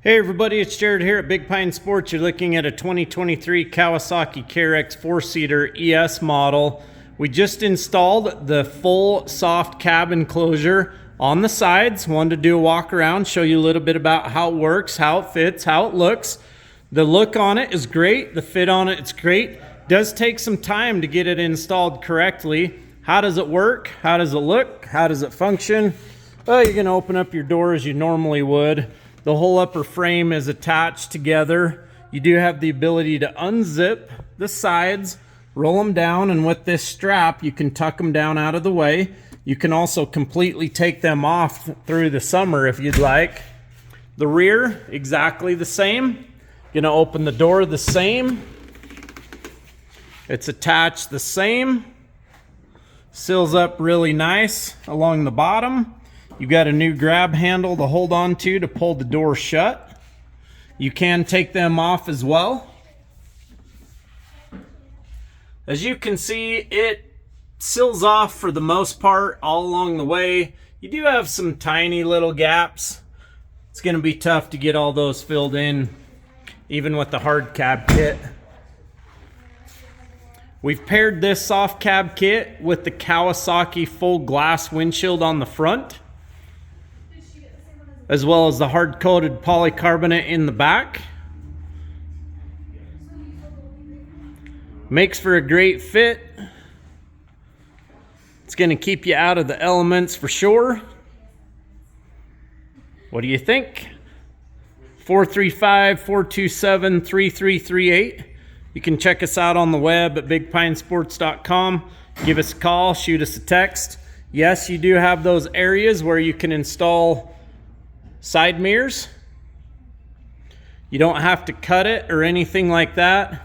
Hey everybody, it's Jared here at Big Pine Sports. You're looking at a 2023 Kawasaki KRX 4-seater ES model. We just installed the full soft cab enclosure on the sides. Wanted to do a walk around, show you a little bit about how it works, how it fits, how it looks. The look on it is great. The fit on it's great. Does take some time to get it installed correctly. How does it work? How does it look? How does it function? Well, you're gonna open up your door as you normally would. The whole upper frame is attached together. You do have the ability to unzip the sides, roll them down, and with this strap, you can tuck them down out of the way. You can also completely take them off through the summer if you'd like. The rear, exactly the same. Gonna open the door the same. It's attached the same. Seals up really nice along the bottom. You've got a new grab handle to hold on to pull the door shut. You can take them off as well. As you can see, it seals off for the most part all along the way. You do have some tiny little gaps. It's going to be tough to get all those filled in, even with the hard cab kit. We've paired this soft cab kit with the Kawasaki full glass windshield on the front, as well as the hard-coated polycarbonate in the back. Makes for a great fit. It's going to keep you out of the elements for sure. What do you think? 435-427-3338. You can check us out on the web at bigpinesports.com. Give us a call, shoot us a text. Yes, you do have those areas where you can install side mirrors. You don't have to cut it or anything like that.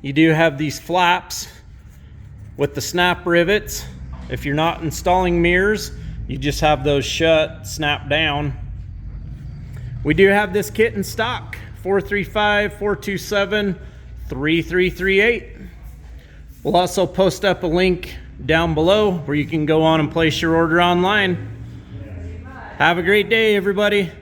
You do have these flaps with the snap rivets. If you're not installing mirrors, you just have those shut, snap down. We do have this kit in stock. 435-427-3338. We'll also post up a link down below where you can go on and place your order online. Have a great day, everybody.